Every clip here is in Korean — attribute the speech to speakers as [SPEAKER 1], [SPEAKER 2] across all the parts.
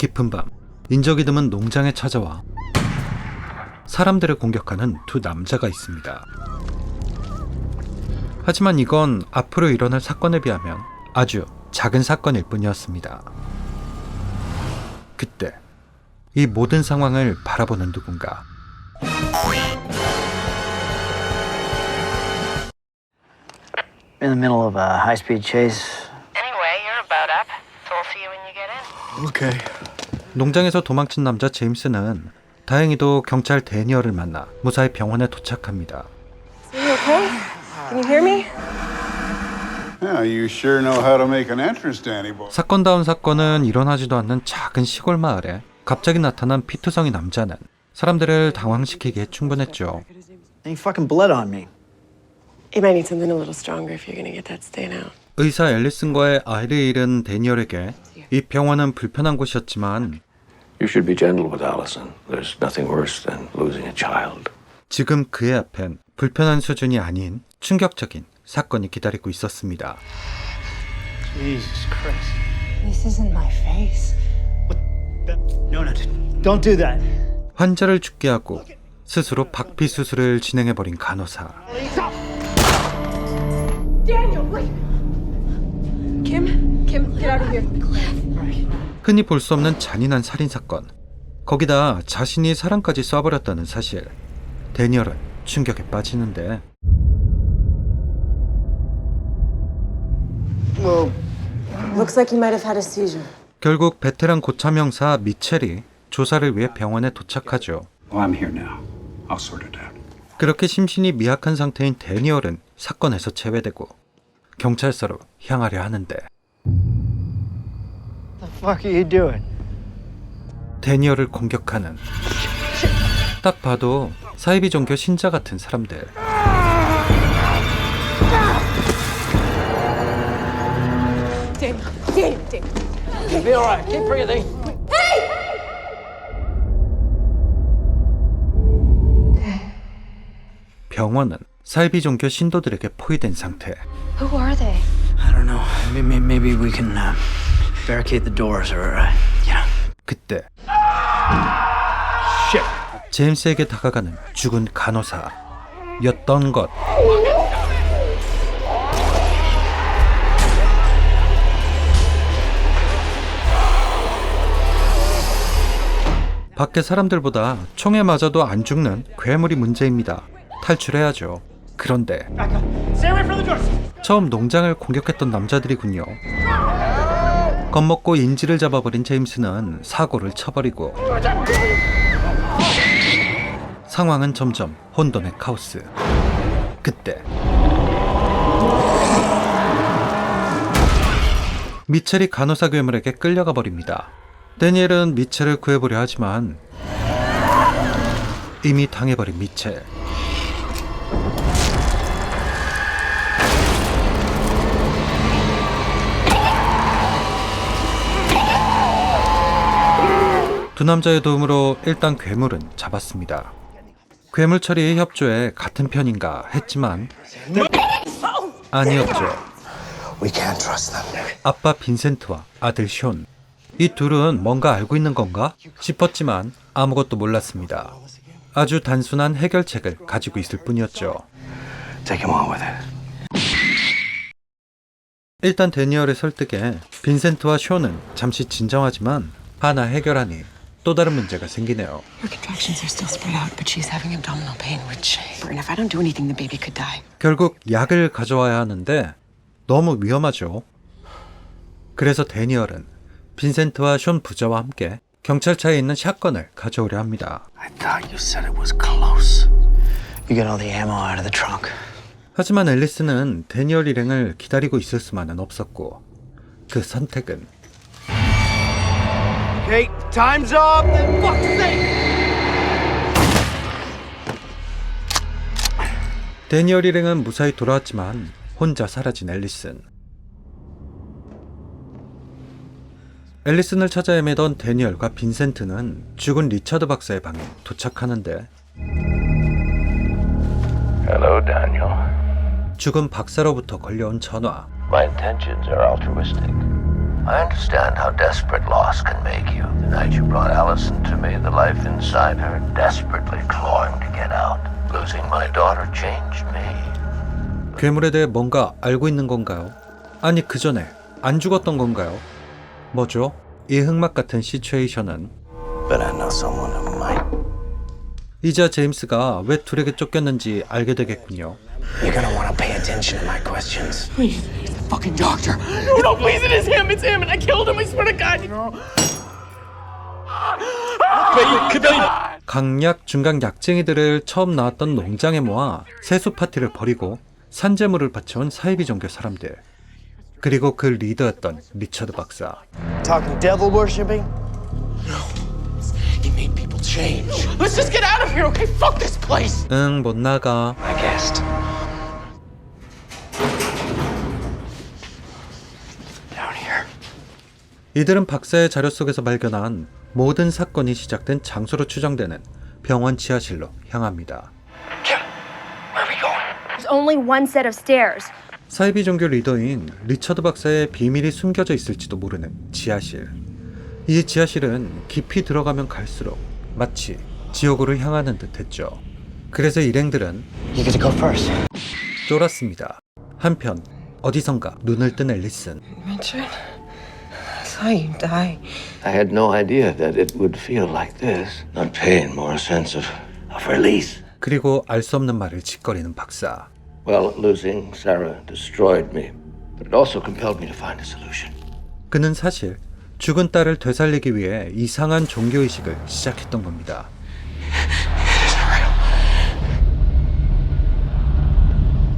[SPEAKER 1] 깊은 밤, 인적이 드문 농장에 찾아와 사람들을 공격하는 두 남자가 있습니다. 하지만 이건 앞으로 일어날 사건에 비하면 아주 작은 사건일 뿐이었습니다. 그때 이 모든 상황을 바라보는 누군가.
[SPEAKER 2] In the middle of a high-speed chase.
[SPEAKER 3] Anyway, you're about up, so I'll see you when you get in.
[SPEAKER 4] Okay.
[SPEAKER 1] 농장에서 도망친 남자 제임스는 다행히도 경찰 데니얼을 만나 무사히 병원에 도착합니다.
[SPEAKER 5] Are you okay? Can you hear me?
[SPEAKER 4] Yeah, you sure know how to make an entrance, Danny boy.
[SPEAKER 1] 사건다운 사건은 일어나지도 않는 작은 시골 마을에 갑자기 나타난 피투성이 남자는 사람들을 당황시키기에 충분했죠.
[SPEAKER 2] Any fucking blood on me.
[SPEAKER 5] You might need something a little stronger if you're gonna get that stain out.
[SPEAKER 1] 의사 앨리슨과의 아이를 잃은 데니얼에게 이 병원은 불편한 곳이었지만
[SPEAKER 6] You should be gentle with Allison. There's nothing worse than losing a child.
[SPEAKER 1] 지금 그의 앞엔 불편한 수준이 아닌 충격적인 사건이 기다리고 있었습니다.
[SPEAKER 2] Jesus Christ.
[SPEAKER 7] This isn't my face.
[SPEAKER 2] No, don't do that.
[SPEAKER 1] 환자를 죽게 하고 스스로 박피 수술을 진행해버린 간호사.
[SPEAKER 5] Daniel, wait! Kim, get out of here.
[SPEAKER 1] 흔히 볼 수 없는 잔인한 살인사건. 거기다 자신이 사람까지 쏴버렸다는 사실. 데니얼은 충격에 빠지는데
[SPEAKER 5] Looks like he might have had a seizure.
[SPEAKER 1] 결국 베테랑 고참 형사 미첼이 조사를 위해 병원에 도착하죠.
[SPEAKER 8] Well, I'm here now. I'll sort it out.
[SPEAKER 1] 그렇게 심신이 미약한 상태인 데니얼은 사건에서 제외되고 경찰서로 향하려 하는데
[SPEAKER 2] What the fuck are you doing?
[SPEAKER 1] 데니얼을 공격하는 딱 봐도 사이비 종교 신자 같은 사람들.
[SPEAKER 5] Daniel.
[SPEAKER 2] Be alright. Keep breathing.
[SPEAKER 1] 병원은 사이비 종교 신도들에게 포위된 상태.
[SPEAKER 7] Who are they?
[SPEAKER 2] I don't know. Maybe we can barricade the doors or, you know.
[SPEAKER 1] 그때 제임스에게 다가가는 죽은 간호사였던 것. 밖에 사람들보다 총에 맞아도 안 죽는 괴물이 문제입니다. 탈출해야죠. 그런데 처음 농장을 공격했던 남자들이군요. 겁먹고 인지를 잡아버린 제임스는 사고를 쳐버리고 상황은 점점 혼돈의 카오스. 그때 미첼이 간호사 괴물에게 끌려가 버립니다. 데니엘은 미첼을 구해보려 하지만 이미 당해버린 미첼. 두 남자의 도움으로 일단 괴물은 잡았습니다. 괴물 처리의 협조에 같은 편인가 했지만 아니었죠.
[SPEAKER 4] We can't trust them.
[SPEAKER 1] 아빠 빈센트와 아들 숀. 이 둘은 뭔가 알고 있는 건가 싶었지만 아무것도 몰랐습니다. 아주 단순한 해결책을 가지고 있을 뿐이었죠.
[SPEAKER 6] Take him on with it.
[SPEAKER 1] 일단 데니얼의 설득에 빈센트와 숀은 잠시 진정하지만 하나 해결하니 또 다른 문제가 생기네요.
[SPEAKER 5] Her contractions are still spread out, but she's having abdominal pain, which, and if I don't do anything, the baby could die.
[SPEAKER 1] 결국 약을 가져와야 하는데 너무 위험하죠. 그래서 데니얼은 빈센트와 숀 부자와 함께 경찰차에 있는 샷건을 가져오려 합니다.
[SPEAKER 6] I thought you said it was close.
[SPEAKER 2] You get all the ammo out of the trunk.
[SPEAKER 1] 하지만 앨리스는 데니얼 일행을 기다리고 있을 수만은 없었고 그 선택은
[SPEAKER 2] Okay, time's up. Then fuck's sake.
[SPEAKER 1] 데니얼 일행은 무사히 돌아왔지만 혼자 사라진 앨리슨. 앨리슨을 찾아 헤매던 데니얼과 빈센트는 죽은 리처드 박사의 방에 도착하는데
[SPEAKER 6] Hello, Daniel.
[SPEAKER 1] 죽은 박사로부터 걸려온 전화.
[SPEAKER 6] My intentions are altruistic. I understand how desperate loss can make you. The night you brought Allison to me, the life inside her desperately clawing to get out. Losing my daughter changed me.
[SPEAKER 1] 괴물에 대해 뭔가 알고 있는 건가요? 아니 그 전에 안 죽었던 건가요? 뭐죠? 이 흑막 같은 시츄에이션은
[SPEAKER 2] But I know someone who might.
[SPEAKER 1] 이자 제임스가 왜 둘에게 쫓겼는지 알게 되겠군요.
[SPEAKER 2] You're gonna want to pay attention to my questions.
[SPEAKER 5] Fucking doctor.
[SPEAKER 9] No, please, it is him. It's him, and I killed him. I swear to God.
[SPEAKER 1] 강약, 중강 약쟁이들을 처음 나왔던 농장에 모아 세수 파티를 벌이고 산재물을 바쳐온 사이비 종교 사람들. 그리고 그 리더였던 리처드 박사.
[SPEAKER 2] Talking devil worshipping?
[SPEAKER 9] He made people change. Let's just get out of here, okay? Fuck this place.
[SPEAKER 1] 응, 못 나가.
[SPEAKER 2] I guessed. Down here.
[SPEAKER 1] 이들은 박사의 자료 속에서 발견한 모든 사건이 시작된 장소로 추정되는 병원 지하실로 향합니다.
[SPEAKER 7] There's only one set of stairs.
[SPEAKER 1] 사이비 종교 리더인 리처드 박사의 비밀이 숨겨져 있을지도 모르는 지하실. 이 지하실은 깊이 들어가면 갈수록 마치 지옥으로 향하는 듯 했죠. 그래서 일행들은
[SPEAKER 2] You get to go first.
[SPEAKER 1] 쫄았습니다. 한편 어디선가 눈을 뜬 앨리슨.
[SPEAKER 5] Richard, I saw you die.
[SPEAKER 6] I had no idea that it would feel like this. Not pain, more a sense of release.
[SPEAKER 1] 그리고 알 수 없는 말을 짓거리는 박사.
[SPEAKER 6] Well, losing Sarah destroyed me, but it also compelled me to find a solution.
[SPEAKER 1] 그는 사실 죽은 딸을 되살리기 위해 이상한 종교의식을 시작했던 겁니다.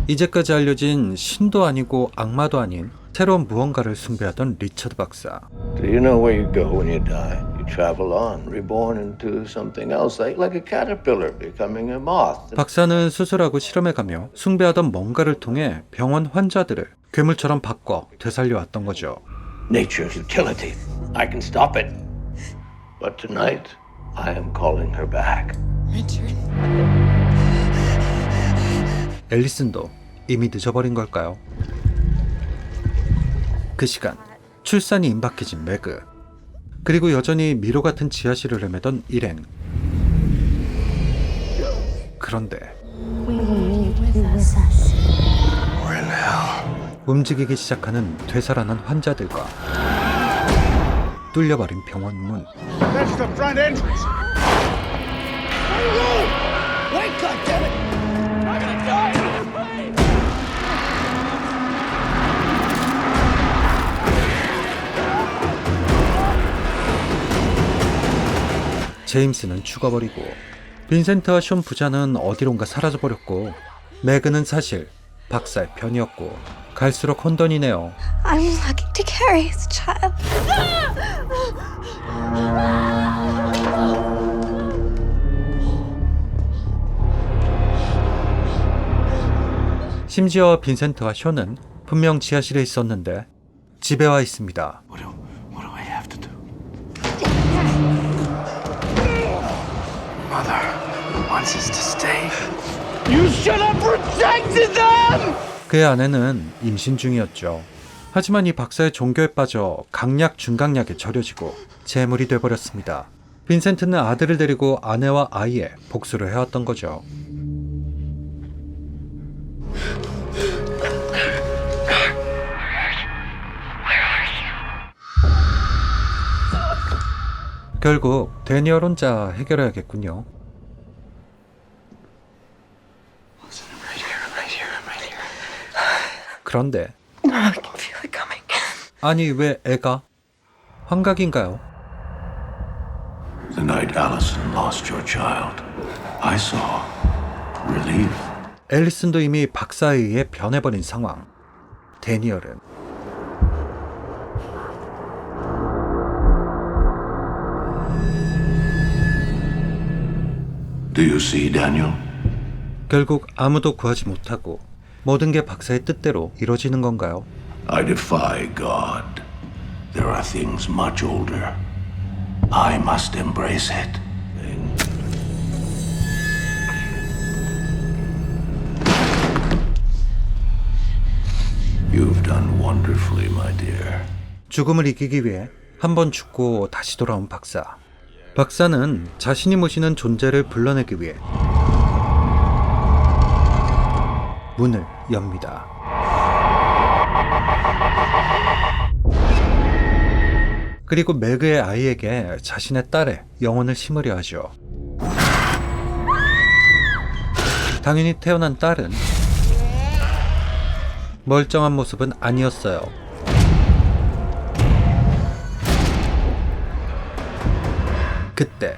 [SPEAKER 1] 이제까지 알려진 신도 아니고 악마도 아닌 새로운 무언가를 숭배하던 리처드 박사.
[SPEAKER 6] Do you know where you go when you die? You travel on, reborn into something else, like a caterpillar becoming a moth.
[SPEAKER 1] 박사는 수술하고 실험해가며 숭배하던 뭔가를 통해 병원 환자들을 괴물처럼 바꿔 되살려왔던 거죠.
[SPEAKER 6] Nature's utility. I can stop it. But tonight, I am calling her back.
[SPEAKER 5] Richard.
[SPEAKER 1] 앨리슨도 이미 늦어버린 걸까요? 그 시간 출산이 임박해진 매그. 그리고 여전히 미로 같은 지하실을 헤매던 일행. 그런데 움직이기 시작하는 되살아난 환자들과 뚫려버린 병원 문.
[SPEAKER 4] That's the front entrance.
[SPEAKER 9] Wait, goddammit! I'm gonna die!
[SPEAKER 1] 제임스는 죽어버리고 빈센트와 숀 부자는 어디론가 사라져버렸고 매그는 사실 박사의 편이었고 갈수록 혼돈이네요.
[SPEAKER 7] I'm lucky to carry his child.
[SPEAKER 1] 심지어 빈센트와 숀은 분명 지하실에 있었는데 집에 와 있습니다.
[SPEAKER 2] What do I have to do? Mother wants us to stay.
[SPEAKER 9] You should have protected them!
[SPEAKER 1] 그의 아내는 임신 중이었죠. 하지만 이 박사의 종교에 빠져 강약 중강약에 절여지고 재물이 돼버렸습니다. 빈센트는 아들을 데리고 아내와 아이의 복수를 해왔던 거죠. 결국 데니얼 혼자 해결해야겠군요. 그런데
[SPEAKER 5] I can feel it coming.
[SPEAKER 1] 아니 왜 애가? 환각인가요?
[SPEAKER 6] The night Allison lost your child, I saw relief.
[SPEAKER 1] 앨리슨도 이미 박사에 의해 변해버린 상황. 데니얼은
[SPEAKER 6] Do you see, Daniel?
[SPEAKER 1] 결국 아무도 구하지 못하고 모든 게 박사의 뜻대로 이루어지는 건가요?
[SPEAKER 6] I defy God. There are things much older. I must embrace it. You've done wonderfully, my dear.
[SPEAKER 1] 죽음을 이기기 위해 한 번 죽고 다시 돌아온 박사. 박사는 자신이 모시는 존재를 불러내기 위해 문을 엽니다. 그리고 매그의 아이에게 자신의 딸의 영혼을 심으려 하죠. 당연히 태어난 딸은 멀쩡한 모습은 아니었어요. 그때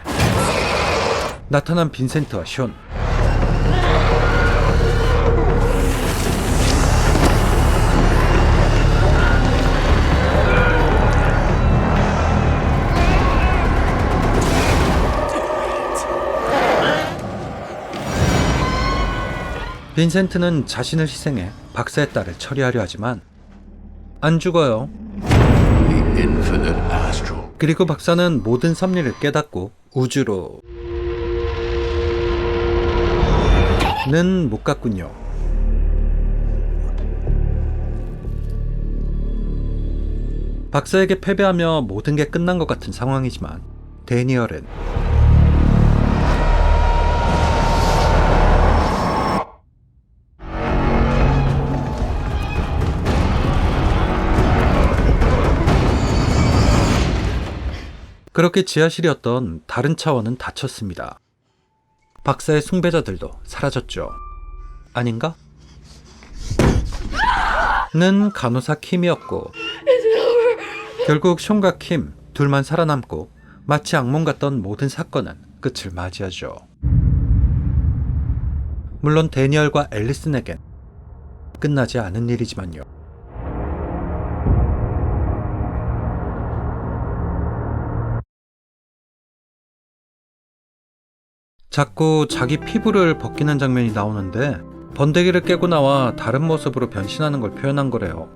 [SPEAKER 1] 나타난 빈센트와 숀. 빈센트는 자신을 희생해 박사의 딸을 처리하려 하지만 안 죽어요. 그리고 박사는 모든 섭리를 깨닫고 우주로 는 못 갔군요. 박사에게 패배하며 모든 게 끝난 것 같은 상황이지만 데니얼은 그렇게 지하실이었던 다른 차원은 닫혔습니다. 박사의 숭배자들도 사라졌죠. 아닌가? 는 간호사 킴이었고 결국 숀과 킴 둘만 살아남고 마치 악몽 같던 모든 사건은 끝을 맞이하죠. 물론 데니얼과 앨리슨에겐 끝나지 않은 일이지만요. 자꾸 자기 피부를 벗기는 장면이 나오는데 번데기를 깨고 나와 다른 모습으로 변신하는 걸 표현한 거래요.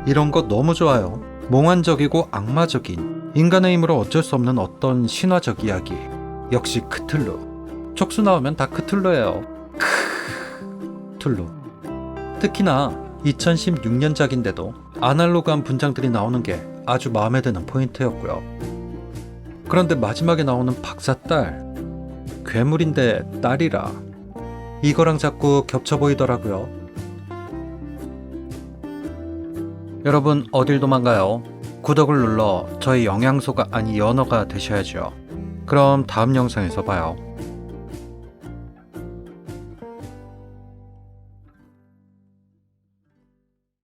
[SPEAKER 1] 이런 거 너무 좋아요. 몽환적이고 악마적인 인간의 힘으로 어쩔 수 없는 어떤 신화적 이야기. 역시 크툴루. 촉수 나오면 다 크툴루예요. 크툴루. 특히나 2016년작인데도 아날로그한 분장들이 나오는 게 아주 마음에 드는 포인트였고요. 그런데 마지막에 나오는 박사 딸, 괴물인데 딸이라 이거랑 자꾸 겹쳐 보이더라고요. 여러분 어딜 도망가요? 구독을 눌러 저희 영양소가 아니 연어가 되셔야죠. 그럼 다음 영상에서 봐요.